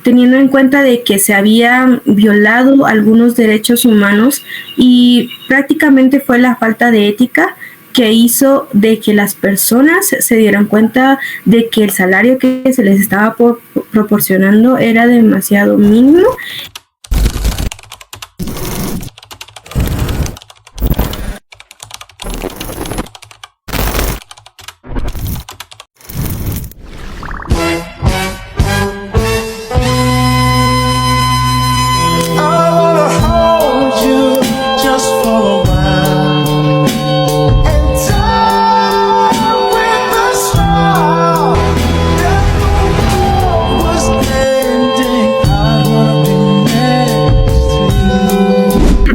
teniendo en cuenta de que se habían violado algunos derechos humanos y prácticamente fue la falta de ética que hizo de que las personas se dieran cuenta de que el salario que se les estaba proporcionando era demasiado mínimo.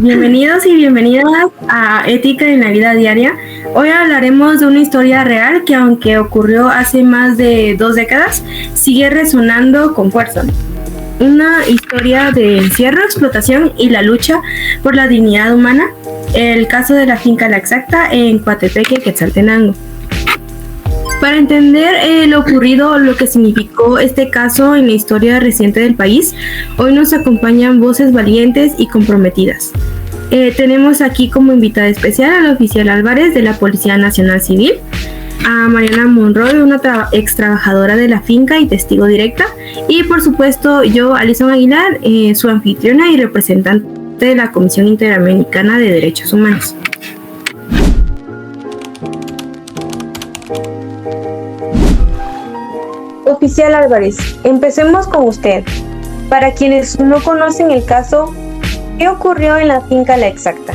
Bienvenidos y bienvenidas a Ética en la Vida Diaria. Hoy hablaremos de una historia real que, aunque ocurrió hace más de 2 décadas, sigue resonando con fuerza. Una historia de encierro, explotación y la lucha por la dignidad humana. El caso de la finca La Exacta en Coatepeque, Quetzaltenango. Para entender lo ocurrido, lo que significó este caso en la historia reciente del país, hoy nos acompañan voces valientes y comprometidas. Tenemos aquí como invitada especial al oficial Álvarez de la Policía Nacional Civil, a Mariana Monroy, una ex trabajadora de la finca y testigo directa, y por supuesto yo, Alison Aguilar, su anfitriona y representante de la Comisión Interamericana de Derechos Humanos. Oficial Álvarez, empecemos con usted. Para quienes no conocen el caso, ¿qué ocurrió en la finca La Exacta?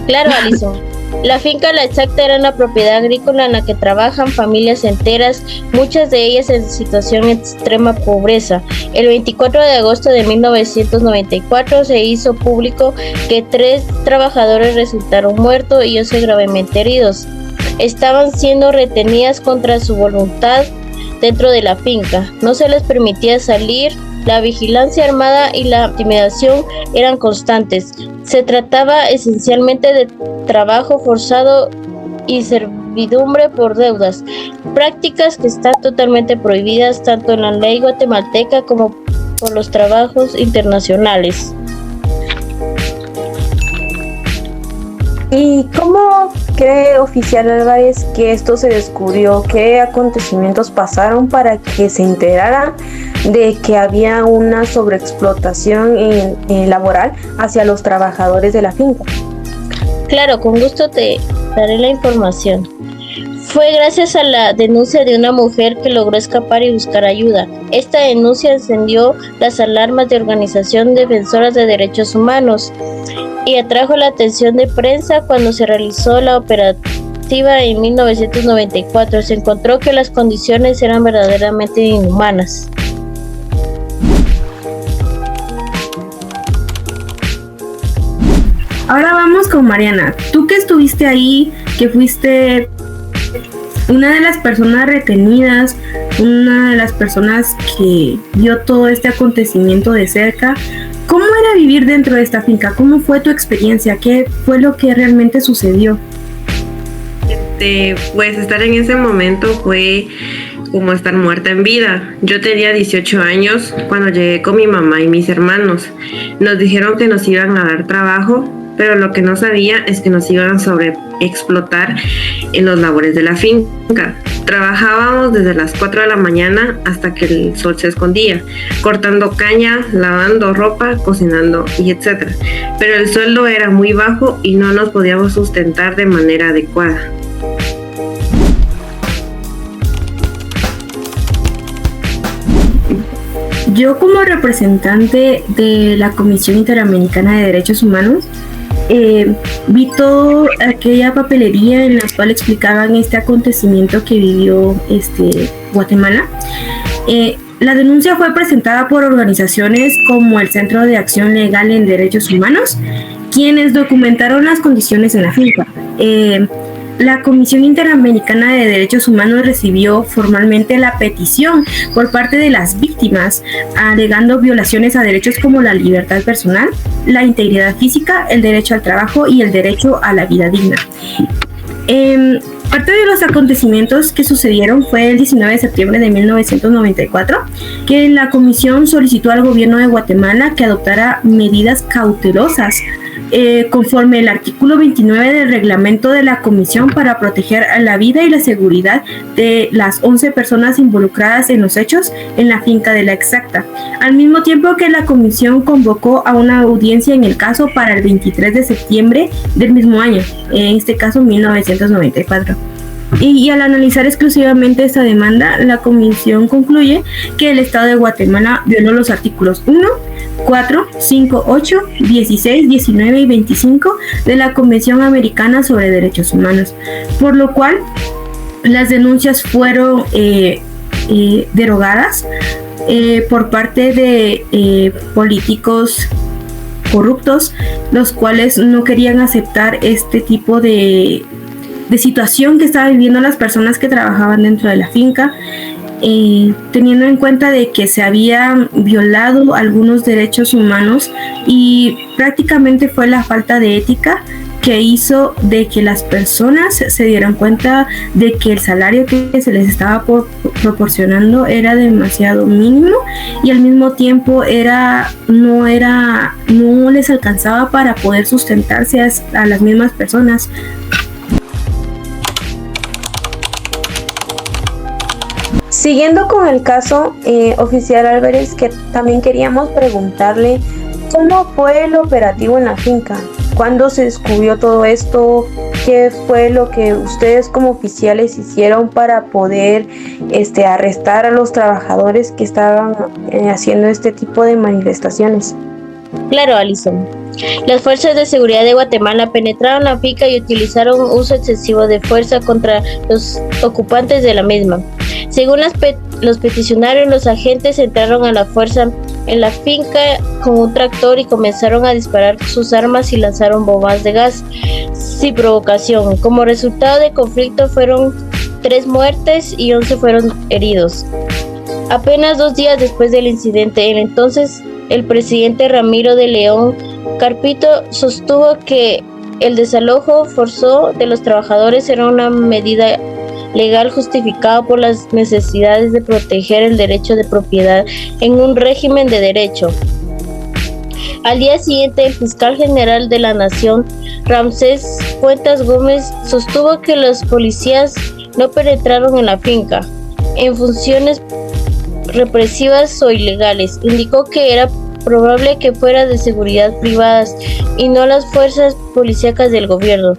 Claro, Alison. La finca La Exacta era una propiedad agrícola en la que trabajan familias enteras, muchas de ellas en situación de extrema pobreza. El 24 de agosto de 1994 se hizo público que 3 trabajadores resultaron muertos y 11 gravemente heridos. Estaban siendo retenidas contra su voluntad dentro de la finca. No se les permitía salir. La vigilancia armada y la intimidación eran constantes. Se trataba esencialmente de trabajo forzado y servidumbre por deudas, prácticas que están totalmente prohibidas tanto en la ley guatemalteca como por los trabajos internacionales. ¿Y cómo cree, oficial Álvarez, que esto se descubrió? ¿Qué acontecimientos pasaron para que se enterara de que había una sobreexplotación laboral hacia los trabajadores de la finca? Claro, con gusto te daré la información. Fue gracias a la denuncia de una mujer que logró escapar y buscar ayuda. Esta denuncia encendió las alarmas de organización defensoras de derechos humanos y atrajo la atención de prensa cuando se realizó la operativa en 1994. Se encontró que las condiciones eran verdaderamente inhumanas. Ahora vamos con Mariana. Tú que estuviste ahí, que fuiste una de las personas retenidas, una de las personas que vio todo este acontecimiento de cerca, ¿cómo era vivir dentro de esta finca? ¿Cómo fue tu experiencia? ¿Qué fue lo que realmente sucedió? Pues estar en ese momento fue como estar muerta en vida. Yo tenía 18 años cuando llegué con mi mamá y mis hermanos. Nos dijeron que nos iban a dar trabajo, pero lo que no sabía es que nos iban a sobreexplotar en los labores de la finca. Trabajábamos desde las 4 de la mañana hasta que el sol se escondía, cortando caña, lavando ropa, cocinando y etc. Pero el sueldo era muy bajo y no nos podíamos sustentar de manera adecuada. Yo, como representante de la Comisión Interamericana de Derechos Humanos, vi toda aquella papelería en la cual explicaban este acontecimiento que vivió Guatemala. La denuncia fue presentada por organizaciones como el Centro de Acción Legal en Derechos Humanos, quienes documentaron las condiciones en la finca. La Comisión Interamericana de Derechos Humanos recibió formalmente la petición por parte de las víctimas, alegando violaciones a derechos como la libertad personal, la integridad física, el derecho al trabajo y el derecho a la vida digna. Parte de los acontecimientos que sucedieron fue el 19 de septiembre de 1994, que la comisión solicitó al gobierno de Guatemala que adoptara medidas cautelosas conforme el artículo 29 del reglamento de la comisión para proteger la vida y la seguridad de las 11 personas involucradas en los hechos en la finca de La Exacta, al mismo tiempo que la comisión convocó a una audiencia en el caso para el 23 de septiembre del mismo año, en este caso 1994. Y al analizar exclusivamente esta demanda, la comisión concluye que el Estado de Guatemala violó los artículos 1, 4, 5, 8, 16, 19 y 25 de la Convención Americana sobre Derechos Humanos, por lo cual las denuncias fueron derogadas por parte de políticos corruptos, los cuales no querían aceptar este tipo de situación que estaban viviendo las personas que trabajaban dentro de la finca, teniendo en cuenta de que se habían violado algunos derechos humanos y prácticamente fue la falta de ética que hizo de que las personas se dieran cuenta de que el salario que se les estaba proporcionando era demasiado mínimo y al mismo tiempo no les alcanzaba para poder sustentarse a las mismas personas. Siguiendo con el caso, oficial Álvarez, que también queríamos preguntarle cómo fue el operativo en la finca, cuándo se descubrió todo esto, qué fue lo que ustedes como oficiales hicieron para poder arrestar a los trabajadores que estaban haciendo este tipo de manifestaciones. Claro, Alison. Las fuerzas de seguridad de Guatemala penetraron la finca y utilizaron uso excesivo de fuerza contra los ocupantes de la misma. Según los peticionarios, los agentes entraron a la fuerza en la finca con un tractor y comenzaron a disparar sus armas y lanzaron bombas de gas sin provocación. Como resultado del conflicto fueron 3 muertes y 11 fueron heridos. Apenas 2 días después del incidente, el presidente Ramiro de León Carpito sostuvo que el desalojo forzoso de los trabajadores era una medida legal justificada por las necesidades de proteger el derecho de propiedad en un régimen de derecho. Al día siguiente, el fiscal general de la Nación, Ramsés Fuentes Gómez, sostuvo que los policías no penetraron en la finca en funciones represivas o ilegales. Indicó que era probable que fuera de seguridad privadas y no las fuerzas policíacas del gobierno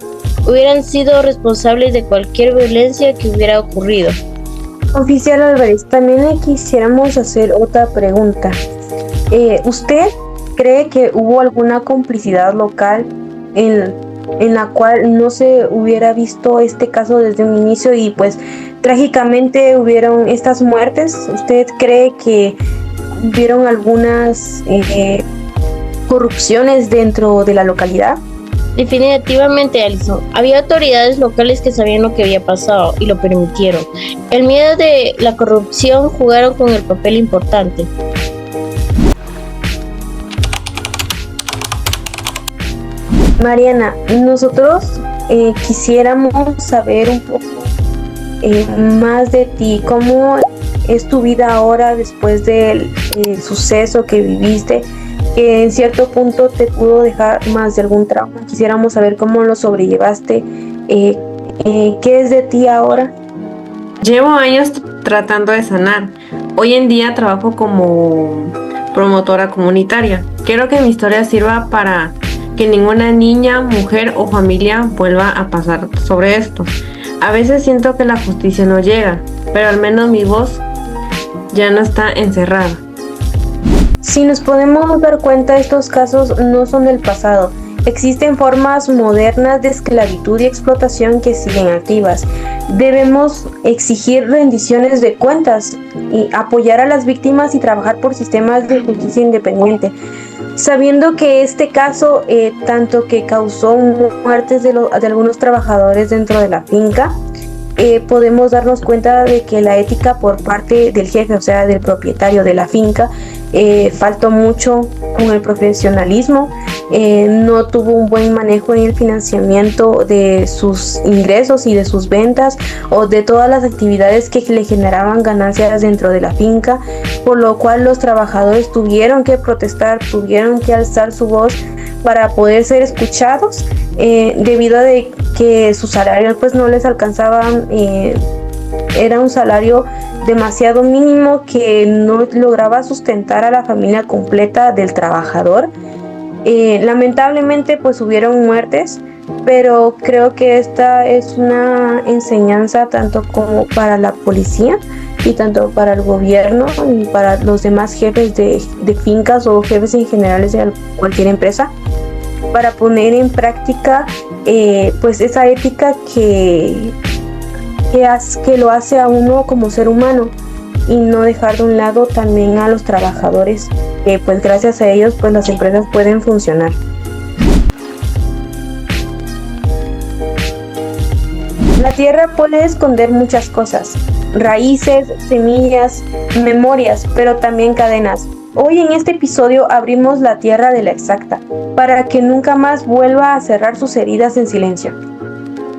hubieran sido responsables de cualquier violencia que hubiera ocurrido. Oficial Álvarez, también le quisiéramos hacer otra pregunta. ¿Usted cree que hubo alguna complicidad local en la cual no se hubiera visto este caso desde un inicio y pues trágicamente hubieron estas muertes? ¿Usted cree que hubieron algunas corrupciones dentro de la localidad? Definitivamente, Alison. Había autoridades locales que sabían lo que había pasado y lo permitieron. El miedo de la corrupción jugaron con el papel importante. Mariana, nosotros quisiéramos saber un poco más de ti. ¿Cómo es tu vida ahora después del suceso que viviste? Que en cierto punto te pudo dejar más de algún trauma. Quisiéramos saber cómo lo sobrellevaste. ¿Qué es de ti ahora? Llevo años tratando de sanar. Hoy en día trabajo como promotora comunitaria. Quiero que mi historia sirva para que ninguna niña, mujer o familia vuelva a pasar sobre esto. A veces siento que la justicia no llega, pero al menos mi voz ya no está encerrada. Si nos podemos dar cuenta, estos casos no son del pasado. Existen formas modernas de esclavitud y explotación que siguen activas. Debemos exigir rendiciones de cuentas y apoyar a las víctimas y trabajar por sistemas de justicia independiente. Sabiendo que este caso, tanto que causó muertes de algunos trabajadores dentro de la finca, podemos darnos cuenta de que la ética por parte del jefe, o sea, del propietario de la finca, faltó mucho con el profesionalismo no tuvo un buen manejo en el financiamiento de sus ingresos y de sus ventas o de todas las actividades que le generaban ganancias dentro de la finca, por lo cual los trabajadores tuvieron que protestar, tuvieron que alzar su voz para poder ser escuchados, debido a de que su salario pues no les alcanzaba. Era un salario demasiado mínimo que no lograba sustentar a la familia completa del trabajador. Lamentablemente pues hubieron muertes, pero creo que esta es una enseñanza tanto como para la policía y tanto para el gobierno y para los demás jefes de fincas o jefes en general de cualquier empresa, para poner en práctica pues esa ética que lo hace a uno como ser humano, y no dejar de un lado también a los trabajadores, que pues gracias a ellos pues las empresas pueden funcionar. La tierra puede esconder muchas cosas: raíces, semillas, memorias, pero también cadenas. Hoy en este episodio abrimos la tierra de la exacta, para que nunca más vuelva a cerrar sus heridas en silencio.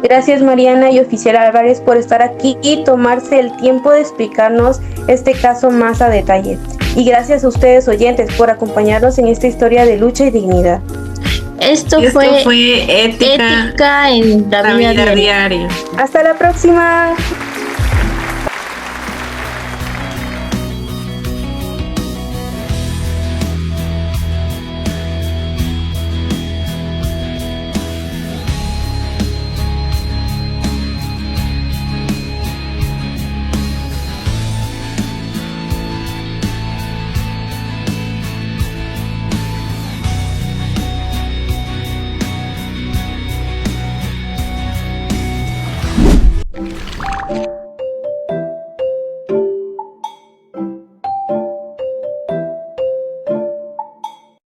Gracias Mariana y Oficial Álvarez por estar aquí y tomarse el tiempo de explicarnos este caso más a detalle. Y gracias a ustedes oyentes por acompañarnos en esta historia de lucha y dignidad. Esto fue Ética en la vida diaria. Hasta la próxima.